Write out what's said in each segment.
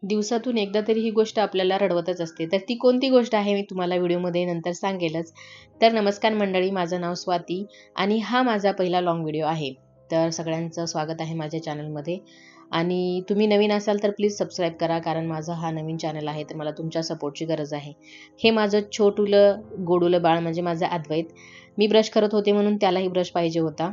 दिवसातून एकदा तरी ही गोष्ट आपल्याला रडवतच असते. तर ती कोणती गोष्ट आहे मी तुम्हाला व्हिडिओमध्ये नंतर सांगेलच. तर नमस्कार मंडळी, माझं नाव स्वाती आणि हा माझा पहिला लाँग व्हिडिओ आहे. तर सगळ्यांचं स्वागत आहे माझ्या चॅनलमध्ये आणि तुम्ही नवीन असाल तर प्लीज सबस्क्राईब करा, कारण माझा हा नवीन चॅनल आहे तर मला तुमच्या सपोर्टची गरज आहे. हे माझं छोटुलं गोडूलं बाळ म्हणजे माझं अद्वैत. मी ब्रश करत होते म्हणून त्यालाही ब्रश पाहिजे होता.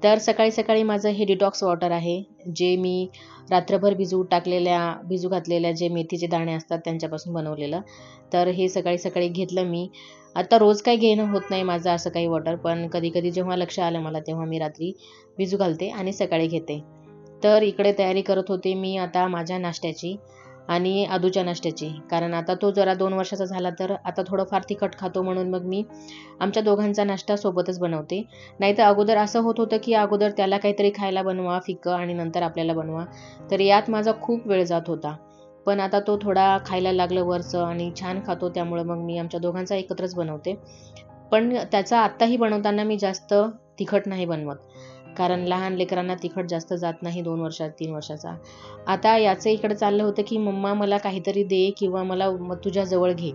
तर सकाळी सकाळी माझं हे डिटॉक्स वॉटर आहे, जे मी रात्रभर भिजू घातलेल्या जे मेथीचे दाणे असतात त्यांच्यापासून बनवलेलं. तर हे सकाळी सकाळी घेतलं मी. आता रोज काही घेणं होत नाही माझं असं काही वॉटर, पण कधी कधी जेव्हा लक्ष आलं मला तेव्हा मी रात्री भिजू घालते आणि सकाळी घेते. तर इकडे तयारी करत होते मी आता माझ्या नाश्त्याची आणि आदूच्या नाश्त्याची, कारण आता तो जरा 2 वर्षाचा झाला तर आता थोडंफार तिखट खातो, म्हणून मग मी आमच्या दोघांचा नाश्ता सोबतच बनवते. नाहीतर अगोदर असं होत होतं की अगोदर त्याला काहीतरी खायला बनवा फिकं आणि नंतर आपल्याला बनवा, तर यात माझा खूप वेळ जात होता. पण आता तो थोडा खायला लागलं वरचं आणि छान खातो, त्यामुळे मग मी आमच्या दोघांचा एकत्रच बनवते. पण त्याचा आत्ताही बनवताना मी जास्त तिखट नाही बनवत, कारण लहान लेकरांना तिखट जास्त जात नाही 2 वर्षात 3 वर्षाचा. आता याचं इकडे चाललं होतं की मम्मा मला काहीतरी दे किंवा मला तुझ्या जवळ घे.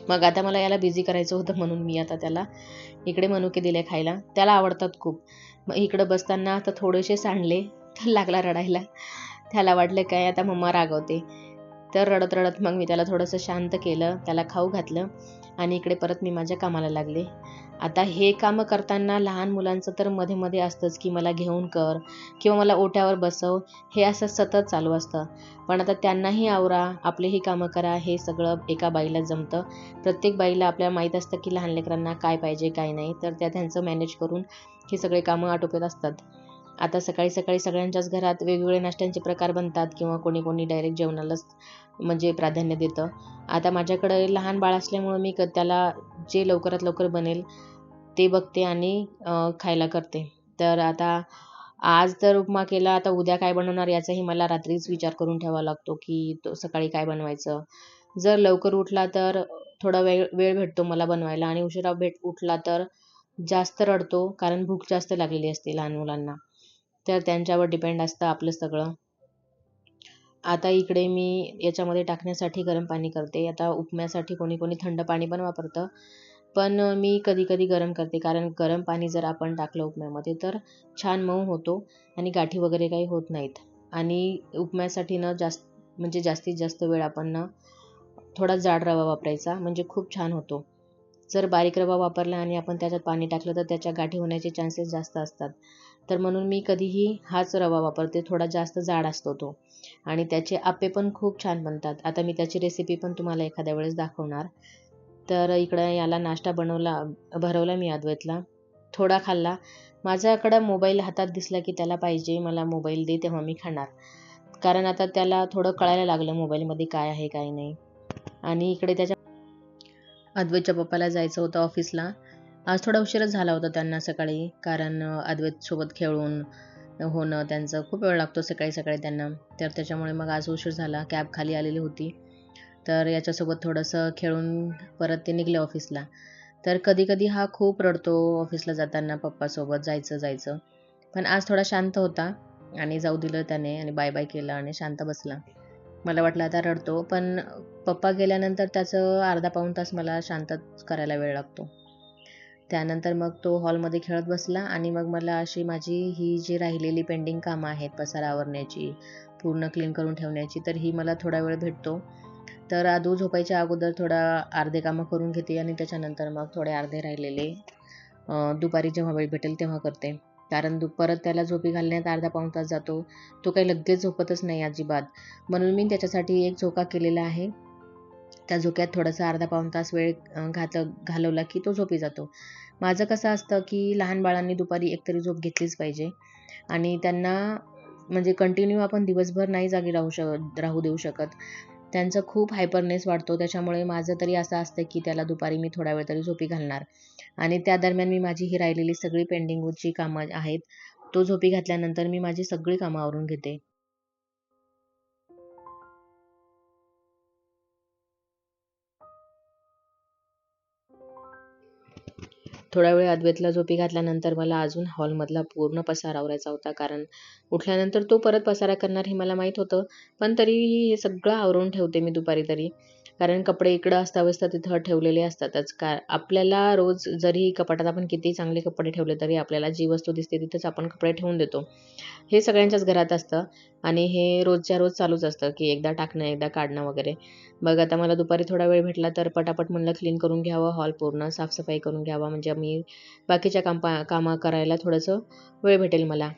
मग आता मला याला बिझी करायचं होतं म्हणून मी आता त्याला इकडे मनुके दिले खायला. त्याला आवडतात खूप. मग इकडं बसताना आता थोडेसे सांडले तर लागला रडायला. त्याला वाटलं काय आता मम्मा रागवते. तर रडत रडत मग मी त्याला थोडंसं शांत केलं, त्याला खाऊ घातलं आणि इकडे परत मी माझ्या कामाला लागले. आता हे कामं करताना लहान मुलांचं तर मध्ये मध्ये असतंच की मला घेऊन कर किंवा मला ओट्यावर बसव, हे असं सतत चालू असतं. पण आता त्यांनाही आवरा, आपलीही कामं करा, हे सगळं एका बाईला जमतं. प्रत्येक बाईला आपल्याला माहीत असतं की लहान लेकरांना काय पाहिजे काय नाही, तर त्या त्यांचं मॅनेज करून हे सगळे कामं आटोपत असतात. आता सकाळी सकाळी सगळ्यांच्याच घरात वेगवेगळे नाश्त्यांचे प्रकार बनतात किंवा कोणी कोणी डायरेक्ट जेवणालाच म्हणजे प्राधान्य देतं. आता माझ्याकडे लहान बाळ असल्यामुळं मी त्याला जे लवकरात लवकर बनेल ते बघते आणि खायला करते. तर आता आज तर उपमा केला, आता उद्या काय बनवणार याचाही मला रात्रीच विचार करून ठेवावा लागतो की तो सकाळी काय बनवायचं. जर लवकर उठला तर थोडा वेळ वेळ भेटतो मला बनवायला आणि उशिरा उठला तर जास्त रडतो, कारण भूक जास्त लागलेली असते लहान मुलांना. तर त्यांच्यावर डिपेंड असतं आपलं सगळं. आता इकडे मी याच्यामध्ये टाकण्यासाठी गरम पाणी करते. आता उपम्यासाठी कोणी कोणी थंड पाणी पण वापरतं, पण मी कधी कधी गरम करते, कारण गरम पाणी जर आपण टाकलं उपम्यामध्ये तर छान मऊ होतो आणि गाठी वगैरे काही होत नाहीत. आणि उपम्यासाठी ना म्हणजे जास्तीत जास्त वेळ आपण ना थोडा जाड रवा वापरायचा, म्हणजे खूप छान होतो. जर बारीक रवा वापरला आणि आपण त्याच्यात पाणी टाकलं तर त्याच्या गाठी होण्याचे चान्सेस जास्त असतात. तर म्हणून मी कधीही हाच रवा वापरते, थोडा जास्त जाड असतो तो आणि त्याचे आप्पे पण खूप छान बनतात. आता मी त्याची रेसिपी पण तुम्हाला एखाद्या वेळेस दाखवणार. तर इकडं याला नाश्ता भरवला मी अद्वैतला. थोडा खाल्ला. माझ्याकडं मोबाईल हातात दिसला की त्याला पाहिजे, मला मोबाईल दे तेव्हा मी खाणार. कारण आता त्याला थोडं कळायला लागलं मोबाईलमध्ये काय आहे काय नाही. आणि इकडे त्याच्या अद्वैतच्या पप्पाला जायचं होतं ऑफिसला. आज थोडा उशीरच झाला होता त्यांना सकाळी, कारण अद्वैतसोबत खेळून होणं त्यांचं खूप वेळ लागतो सकाळी सकाळी त्यांना. तर त्याच्यामुळे मग आज उशीर झाला. कॅब खाली आलेली होती. तर याच्यासोबत थोडंसं खेळून परत ते निघले ऑफिसला. तर कधी कधी हा खूप रडतो ऑफिसला जाताना पप्पासोबत जायचं जायचं. पण आज थोडा शांत होता आणि जाऊ दिलं त्याने आणि बाय बाय केलं आणि शांत बसला. मला वाटलं आता रडतो, पण पप्पा गेल्यानंतर त्याचं अर्धा पाऊण तास मला शांत करायला वेळ लागतो. त्यानंतर मग तो हॉलमध्ये खेळत बसला आणि मग मला अशी माझी ही जी राहिलेली पेंडिंग कामं आहेत, पसारा आवरण्याची, पूर्ण क्लीन करून ठेवण्याची, तर ही मला थोडा वेळ भेटतो. तर आदू झोपायच्या अगोदर थोडा अर्धे कामं करून घेते आणि त्याच्यानंतर मग थोडे अर्धे राहिलेले दुपारी जेव्हा वेळ भेटेल तेव्हा करते. कारण परत त्याला झोपी घालण्यात अर्धा पाऊण तास जातो. तो काही लगेच झोपतच नाही अजिबात. म्हणून मी त्याच्यासाठी एक झोका केलेला आहे. त्या झोक्यात थोडासा अर्धा पाऊण तास वेळ घालवला की तो झोपी जातो. माझं कसं असतं की लहान बाळांनी दुपारी एकतरी झोप घेतलीच पाहिजे आणि त्यांना म्हणजे कंटिन्यू आपण दिवसभर नाही जागी राहू देऊ शकत. त्यांचं खूप हायपरनेस वाढतो. त्याच्यामुळे माझं तरी असं असतं की त्याला दुपारी मी थोडा वेळ तरी झोपी घालणार आणि त्या दरम्यान मी माझी ही राहिलेली सगळी पेंडिंगची कामं आहेत, तो झोपी घातल्यानंतर मी माझी सगळी कामं आवरून घेते. थोडा वेळ अद्वैतला झोपी घातल्यानंतर मला अजून हॉलमधला पूर्ण पसारा आवरायचा होता, कारण उठल्यानंतर तो परत पसारा करणार हे मला माहीत होतं. पण तरीही हे सगळं आवरून ठेवते मी दुपारी तरी, कारण कपडे इकडं अस्ताव्यस्त तिथं ठेवलेले असतातच. आपल्याला रोज जरी कपाटात आपण किती चांगले कपडे ठेवले तरी आपल्याला जी वस्तू दिसते तिथंच आपण कपडे ठेवून देतो. हे सगळ्यांच्याच घरात असतं आणि हे रोजच्या रोज चालूच असतं, की एकदा टाकणं, एकदा काढणं वगैरे. मग आता मला दुपारी थोडा वेळ भेटला तर पटापट म्हणलं क्लीन करून घ्यावं, हॉल पूर्ण साफसफाई करून घ्यावा, म्हणजे मी बाकीच्या कामं करायला थोडंसं वेळ भेटेल मला.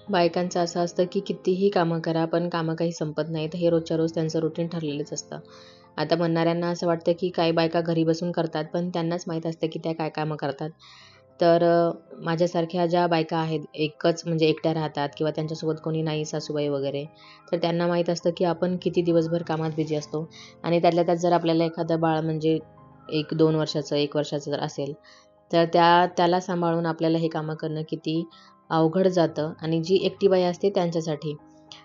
बायकांचं असं असतं की कितीही कामं करा, पण कामं काही संपत नाहीत. हे रोजच्या रोज त्यांचं रुटीन ठरलेलंच असतं. आता म्हणणाऱ्यांना असं वाटतं की काही बायका घरी बसून करतात, पण त्यांनाच माहीत असतं की त्या काय कामं करतात. तर माझ्यासारख्या ज्या बायका आहेत, एकच म्हणजे एकट्या राहतात किंवा त्यांच्यासोबत कोणी नाही, सासूबाई वगैरे, तर त्यांना माहीत असतं की आपण किती दिवसभर कामात बिझी असतो. आणि त्यातल्या त्यात जर आपल्याला एखादं बाळ म्हणजे 1-2 वर्षाचं, 1 वर्षाचं जर असेल, तर त्याला सांभाळून आपल्याला हे कामं करणं किती अवघड जातं, आणि जी एकटी बाई असते त्यांच्यासाठी.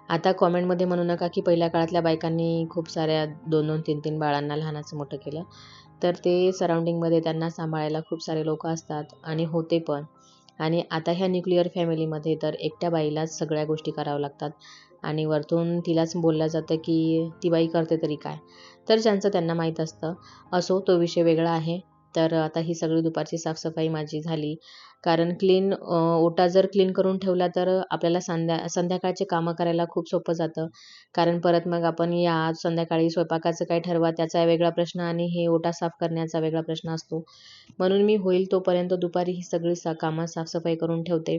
आता कॉमेंटमध्ये म्हणू नका की पहिल्या काळातल्या बायकांनी खूप साऱ्या 2-2, 3-3 बाळांना लहानाचं मोठं केलं. तर ते सराउंडिंगमध्ये त्यांना सांभाळायला खूप सारे लोकं असतात आणि होते पण. आणि आता ह्या न्यूक्लिअर फॅमिलीमध्ये तर एकट्या बाईलाच सगळ्या गोष्टी कराव्या लागतात आणि वरतून तिलाच बोललं जातं की ती बाई करते तरी काय? तर ज्यांचं त्यांना माहीत असतं. असो, तो विषय वेगळा आहे. तर आता ही सगळी दुपारची साफसफाई माझी झाली. कारण ओटा जर क्लीन करून ठेवला तर आपल्याला संध्याकाळचे कामं करायला खूप सोपं जातं. कारण परत मग आपण या संध्याकाळी स्वयंपाकाचं काय ठरवा त्याचा वेगळा प्रश्न आणि हे ओटा साफ करण्याचा वेगळा प्रश्न असतो. म्हणून मी होईल तोपर्यंत दुपारी ही सगळी कामं साफसफाई करून ठेवते.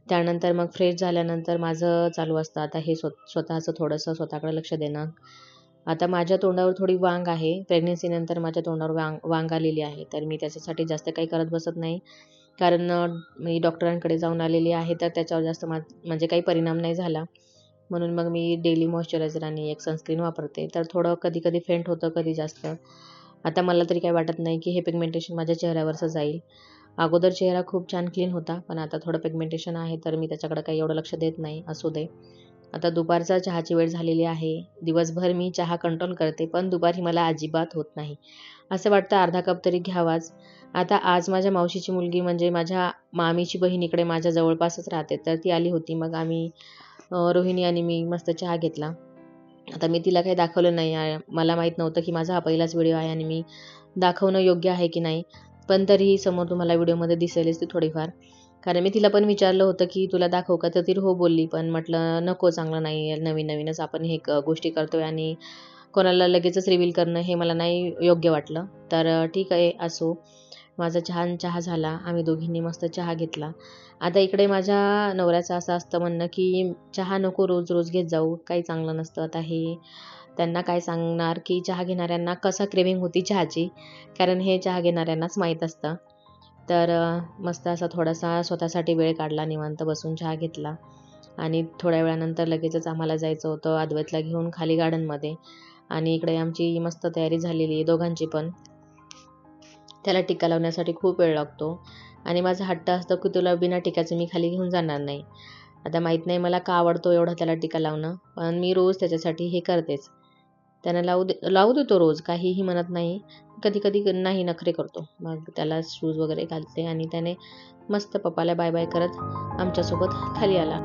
त्यानंतर मग फ्रेश झाल्यानंतर माझं चालू असतं आता हे स्वतःचं थोडंसं स्वतःकडे लक्ष देणं. आता माझ्या तोंडावर थोडी वांग आहे. प्रेग्नन्सीनंतर माझ्या तोंडावर वांग आलेली आहे. तर मी त्याच्यासाठी जास्त काही करत बसत नाही. कारण मी डॉक्टरांकडे जाऊन आलेली आहे, तर त्याच्यावर जास्त म्हणजे काही परिणाम नाही झाला. म्हणून मग मी डेली मॉइश्चरायझर आणि एक सनस्क्रीन वापरते. तर थोडं कधी-कधी फेंट होतं, कधी जास्त. आता मला तरी काही वाटत नाही की हे पिगमेंटेशन माझ्या चेहऱ्यावरचं जाईल. अगोदर चेहरा खूप छान क्लीन होता, पण आता थोडं पिगमेंटेशन आहे, तर मी त्याच्याकडे काही एवढं लक्ष देत नाही. असू दे. आता दुपारचा चहाची वेळ झालेली आहे. दिवसभर मी चहा कंट्रोल करते, पण दुपारी मला अजिबात होत नाही. असं वाटतं अर्धा कप तरी घ्यावाच. आता आज माझ्या मावशीची मुलगी म्हणजे माझ्या मामीची बहीण इकडे माझ्या जवळपासच राहते, तर ती आली होती. मग आम्ही रोहिणी आणि मी मस्त चहा घेतला. आता मी तिला काही दाखवलं नाही आहे. मला माहीत नव्हतं की माझा हा पहिलाच व्हिडिओ आहे आणि मी दाखवणं योग्य आहे की नाही. पण तरीही समोर तुम्हाला व्हिडिओमध्ये दिसेलच ती थोडीफार. कारण मी तिला पण विचारलं होतं की "तुला दाखवू का?" तर ती हो बोलली. पण म्हटलं नको, चांगलं नाही आहे. नवीन-नवीनच आपण हे गोष्टी करतोय आणि कोणाला लगेचच रिव्हील करणं हे मला नाही योग्य वाटलं. तर ठीक आहे, असो. माझा छान चहा झाला. आम्ही दोघींनी मस्त चहा घेतला. आता इकडे माझ्या नवऱ्याचं असं असतं म्हणणं की चहा नको रोज-रोज घेत जाऊ, काही चांगलं नसतं. आता हे त्यांना काय सांगणार की चहा घेणाऱ्यांना कसा क्रेव्हिंग होती चहाची, कारण हे चहा घेणाऱ्यांनाच माहीत असतं. तर मस्त असा थोडासा स्वतःसाठी वेळ काढला, निवांत बसून चहा घेतला आणि थोड्या वेळानंतर लगेचच आम्हाला जायचं होतं अद्वैतला घेऊन खाली गार्डनमध्ये. आणि इकडे आमची मस्त तयारी झालेली आहे दोघांची पण. त्याला टिक्का लावण्यासाठी खूप वेळ लागतो आणि माझा हट्ट असतो की तुला बिना टिक्याचं मी खाली घेऊन जाणार नाही. आता माहीत नाही मला का आवडतो एवढा त्याला टिक्का लावणं, पण मी रोज त्याच्यासाठी हे करतेच. त्यानं लावू देतो रोज, काहीही म्हणत नाही. कधी-कधी नाही, नखरे करतो. मग त्याला शूज वगैरे घालते आणि त्याने मस्त पप्पाला बाय-बाय करत आमच्यासोबत खाली आला.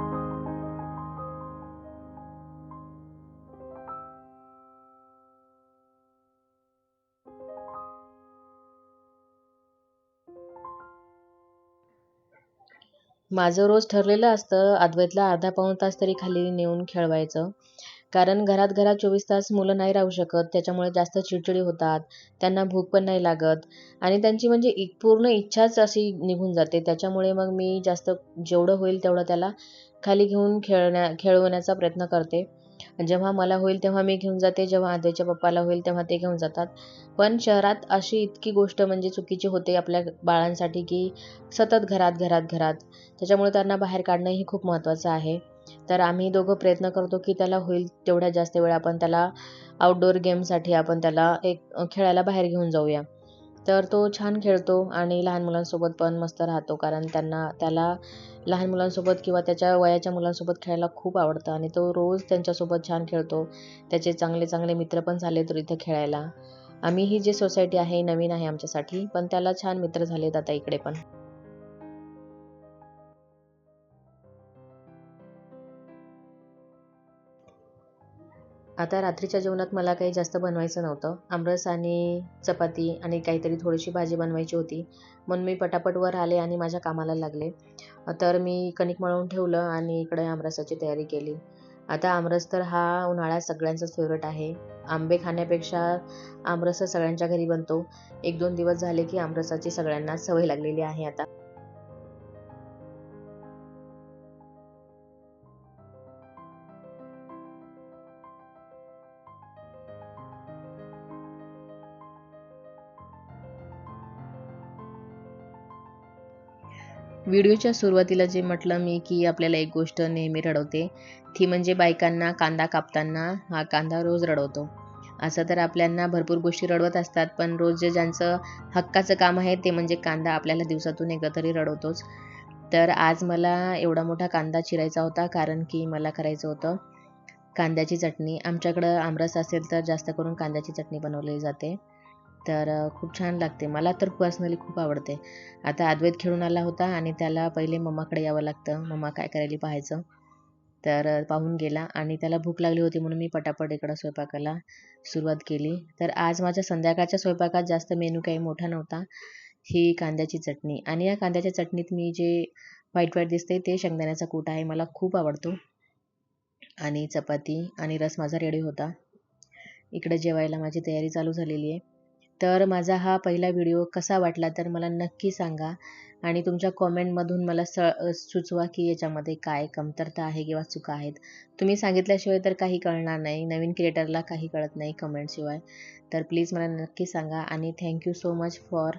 माझं रोज ठरलेलं असतं अद्वैतला अर्धा पाऊण तास तरी खाली नेऊन खेळवायचं. कारण घरात 24 तास मुलं नाही राहू शकत. त्याच्यामुळे जास्त चिडचिडी होतात. त्यांना भूक पण नाही लागत आणि त्यांची म्हणजे पूर्ण इच्छाच अशी निघून जाते. त्याच्यामुळे मग मी जास्त जेवढं होईल तेवढं त्याला खाली घेऊन खेळवण्याचा प्रयत्न करते. जेव्हा मला होईल तेव्हा मी घेऊन जाते, जेव्हा आद्याच्या पप्पाला होईल तेव्हा ते घेऊन जातात. पण शहरात अशी इतकी गोष्ट म्हणजे चुकीची होते आपल्या बाळांसाठी, की सतत घरात, घरात, घरात. त्याच्यामुळे त्यांना बाहेर काढणंही खूप महत्त्वाचं आहे. तर आम्ही दोघं प्रयत्न करतो, की त्याला होईल तेवढ्या जास्त वेळ आपण त्याला आउटडोअर गेमसाठी आपण त्याला खेळायला बाहेर घेऊन जाऊया. तर तो छान खेळतो आणि लहान मुलांसोबत पण मस्त राहतो. कारण त्याला लहान मुलांसोबत किंवा त्याच्या वयाच्या मुलांसोबत खेळायला खूप आवडतं आणि तो रोज त्यांच्यासोबत छान खेळतो. त्याचे चांगले चांगले मित्र पण झाले तर इथं खेळायला. आम्ही ही जी सोसायटी आहे नवीन आहे आमच्यासाठी, पण त्याला छान मित्र झालेत आता इकडे पण. आता रात्रीच्या जेवणात मला काही जास्त बनवायचं नव्हतं. आमरस आणि चपाती आणि काहीतरी थोडीशी भाजी बनवायची होती. म्हणून मी पटापट वर आले आणि माझ्या कामाला लागले. तर मी कणिक मळून ठेवलं आणि इकडे आमरसाची तयारी केली. आता आमरस तर हा उन्हाळ्यात सगळ्यांचाच फेवरेट आहे. आंबे खाण्यापेक्षा आमरसच सगळ्यांच्या घरी बनतो. 1-2 दिवस झाले की आमरसाची सगळ्यांना सवय लागलेली आहे आता. व्हिडिओच्या सुरुवातीला जे म्हटलं मी, की आपल्याला एक गोष्ट नेहमी रडवते, ती म्हणजे बायकांना कांदा कापताना हा कांदा रोज रडवतो. असं तर आपल्यांना भरपूर गोष्टी रडवत असतात, पण रोज जे ज्यांचं हक्काचं काम आहे ते म्हणजे कांदा आपल्याला दिवसातून एकदा तरी रडवतोच. तर आज मला एवढा मोठा कांदा चिरायचा होता, कारण की मला करायचं होतं कांद्याची चटणी. आमच्याकडं आमरस असेल तर जास्त करून कांद्याची चटणी बनवली जाते. तर खूप छान लागते. मला तर पर्सनली खूप आवडते. आता अद्वैत खेळून आला होता आणि त्याला पहिले मम्माकडे यावं लागतं. मम्मा काय करायली पाहायचं. तर पाहून गेला आणि त्याला भूक लागली होती म्हणून मी पटापट इकडं स्वयंपाकाला सुरुवात केली. तर आज माझ्या संध्याकाळच्या स्वयंपाकात जास्त मेनू काही मोठा नव्हता. ही कांद्याची चटणी आणि या कांद्याच्या चटणीत मी जे व्हाईट व्हाईट दिसते ते शेंगदाण्याचा कूट आहे. मला खूप आवडतो आणि चपाती आणि रस माझा रेडी होता. इकडे जेवायला माझी तयारी चालू झालेली आहे. तर माझा हा पहिला व्हिडिओ कसा वाटला तर मला नक्की सांगा आणि तुमच्या कॉमेंटमधून मला सुचवा की याच्यामध्ये काय कमतरता आहे किंवा चुका आहेत. तुम्ही सांगितल्याशिवाय तर काही कळणार नाही. नवीन क्रिएटरला काही कळत नाही कमेंटशिवाय. तर प्लीज मला नक्की सांगा आणि thank you so much for